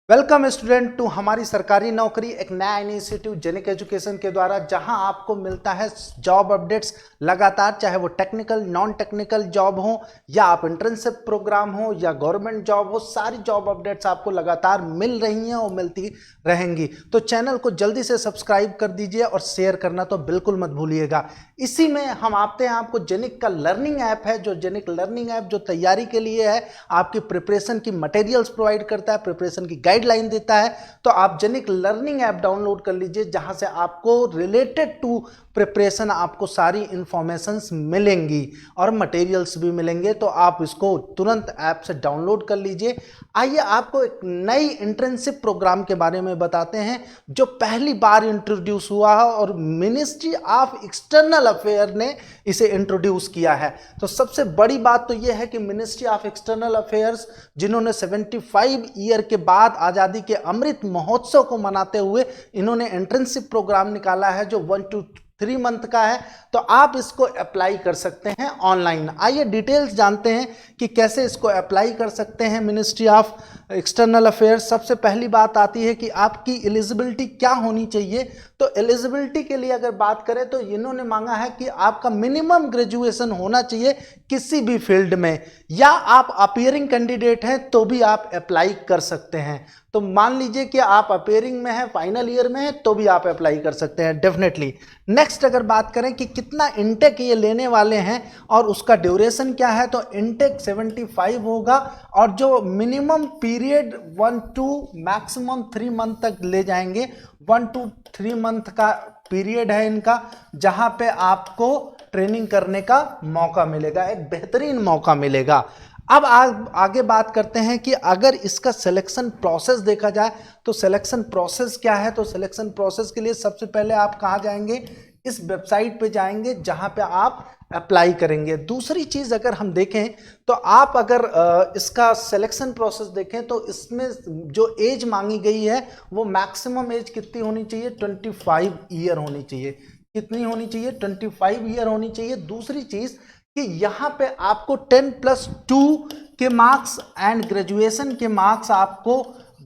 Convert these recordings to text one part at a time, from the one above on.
Welcome student to हमारी सरकारी नौकरी, एक नया इनिशिएटिव जेनिक एजुकेशन के द्वारा, जहां आपको मिलता है जॉब अपडेट्स लगातार, चाहे वो टेक्निकल नॉन टेक्निकल जॉब हो या आप इंटर्नशिप प्रोग्राम हो या गवर्नमेंट जॉब हो। सारी जॉब अपडेट्स आपको लगातार मिल रही हैं और मिलती रहेंगी। तो चैनल को जल्दी से सब्सक्राइब कर दीजिए और शेयर करना तो बिल्कुल मत भूलिएगा। इसी में हम आते हैं आपको जेनिक का लर्निंग ऐप है, जो जेनिक लर्निंग ऐप जो तैयारी के लिए है, आपकी प्रिपरेशन की मटेरियल्स प्रोवाइड करता है, प्रिपरेशन की गाइडलाइन देता है। तो आप जेनिक लर्निंग ऐप डाउनलोड कर लीजिए, जहां से आपको रिलेटेड टू प्रिपरेशन आपको सारी इंफॉर्मेशंस मिलेंगी और मटेरियल्स भी मिलेंगे। तो आप इसको तुरंत ऐप से डाउनलोड कर लीजिए। आइए आपको एक नई इंटर्नशिप प्रोग्राम के बारे में बताते हैं, जो पहली बार इंट्रोड्यूस हुआ है और मिनिस्ट्री ऑफ एक्सटर्नल अफेयर ने इसे इंट्रोड्यूस किया है। तो सबसे बड़ी बात तो यह है कि मिनिस्ट्री ऑफ एक्सटर्नल अफेयर्स, जिन्होंने 75 ईयर के बाद आज़ादी के अमृत महोत्सव को मनाते हुए इन्होंने इंटर्नशिप प्रोग्राम निकाला है, जो 1 to 3 मंथ का है। तो आप इसको अप्लाई कर सकते हैं ऑनलाइन। आइए डिटेल्स जानते हैं कि कैसे इसको अप्लाई कर सकते हैं मिनिस्ट्री ऑफ एक्सटर्नल अफेयर्स। सबसे पहली बात आती है कि आपकी एलिजिबिलिटी क्या होनी चाहिए। तो एलिजिबिलिटी के लिए अगर बात करें तो इन्होंने मांगा है कि आपका मिनिमम ग्रेजुएशन होना चाहिए किसी भी फील्ड में, या आप अपीयरिंग कैंडिडेट हैं तो भी आप अप्लाई कर सकते हैं। तो मान लीजिए कि आप अपीयरिंग में हैं, फाइनल ईयर में हैं, तो भी आप अप्लाई कर सकते हैं डेफिनेटली। नेक्स्ट अगर बात करें कि कितना इनटेक ये लेने वाले हैं और उसका ड्यूरेशन क्या है, तो इनटेक 75 होगा और जो minimum period 1 to maximum 3 month तक ले जाएंगे। 1 to 3 मंथ का पीरियड है इनका, जहां पे आपको ट्रेनिंग करने का मौका मिलेगा, एक बेहतरीन मौका मिलेगा। अब आगे बात करते हैं कि अगर इसका सिलेक्शन प्रोसेस देखा जाए तो सिलेक्शन प्रोसेस क्या है। तो सिलेक्शन प्रोसेस के लिए सबसे पहले आप कहाँ जाएंगे, इस वेबसाइट पे जाएंगे जहां पे आप अप्लाई करेंगे। दूसरी चीज अगर हम देखें तो आप अगर इसका सिलेक्शन प्रोसेस देखें तो इसमें जो एज मांगी गई है वो मैक्सिमम एज कितनी होनी चाहिए, 25 ईयर होनी चाहिए। कितनी होनी चाहिए, 25 ईयर होनी चाहिए। दूसरी चीज कि यहाँ पे आपको 10+2 के मार्क्स एंड ग्रेजुएशन के मार्क्स आपको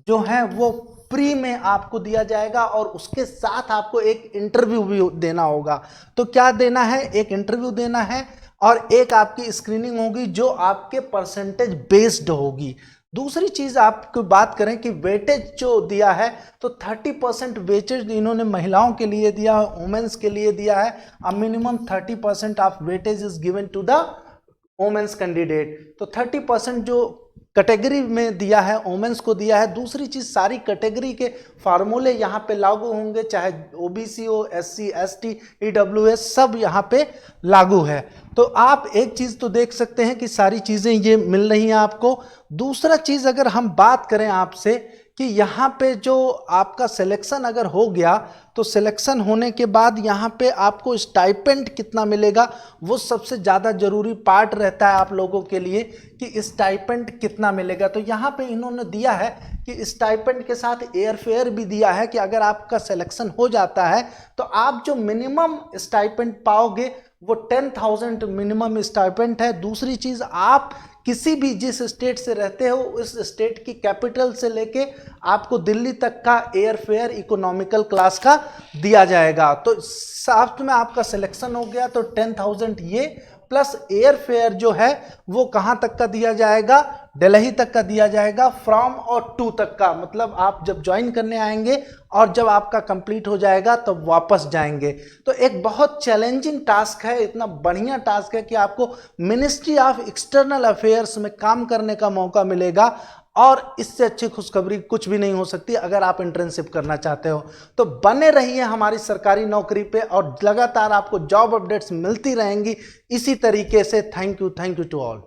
जो है वो प्री में आपको दिया जाएगा और उसके साथ आपको एक इंटरव्यू भी देना होगा। तो क्या देना है, एक इंटरव्यू देना है और एक आपकी स्क्रीनिंग होगी जो आपके परसेंटेज बेस्ड होगी। दूसरी चीज आपको बात करें कि वेटेज जो दिया है, तो 30% वेटेज इन्होंने महिलाओं के लिए दिया है, वुमेन्स के लिए दिया है। A minimum 30% of weightage is given to the womens candidate. तो 30% जो कैटेगरी में दिया है, वुमेन्स को दिया है। दूसरी चीज, सारी कैटेगरी के फार्मूले यहाँ पे लागू होंगे, चाहे ओबीसी हो, एससी, एसटी, ईडब्ल्यूएस, सब यहाँ पे लागू है। तो आप एक चीज तो देख सकते हैं कि सारी चीजें ये मिल रही हैं आपको। दूसरा चीज अगर हम बात करें आपसे कि यहाँ पे जो आपका सिलेक्शन अगर हो गया, तो सिलेक्शन होने के बाद यहाँ पे आपको स्टाइपेंड कितना मिलेगा, वो सबसे ज़्यादा जरूरी पार्ट रहता है आप लोगों के लिए कि स्टाइपेंड कितना मिलेगा। तो यहाँ पे इन्होंने दिया है कि स्टाइपेंड के साथ एयर फेयर भी दिया है कि अगर आपका सिलेक्शन हो जाता है तो आप जो मिनिमम स्टाइपेंड पाओगे वो 10,000 मिनिमम स्टाइपेंड है। दूसरी चीज़, आप किसी भी जिस स्टेट से रहते हो उस स्टेट की कैपिटल से लेके आपको दिल्ली तक का एयर फेयर इकोनॉमिकल क्लास का दिया जाएगा। तो साथ में आपका सिलेक्शन हो गया तो 10,000 ये प्लस एयर फेयर जो है वो कहाँ तक का दिया जाएगा, दिल्ली तक का दिया जाएगा, फ्रॉम और टू तक का। मतलब आप जब ज्वाइन करने आएंगे और जब आपका कंप्लीट हो जाएगा तो वापस जाएंगे। तो एक बहुत चैलेंजिंग टास्क है, इतना बढ़िया टास्क है कि आपको मिनिस्ट्री ऑफ एक्सटर्नल अफेयर्स में काम करने का मौका मिलेगा और इससे अच्छी खुशखबरी कुछ भी नहीं हो सकती अगर आप इंटर्नशिप करना चाहते हो। तो बने रहिए हमारी सरकारी नौकरी पे और लगातार आपको जॉब अपडेट्स मिलती रहेंगी इसी तरीके से। Thank you to all.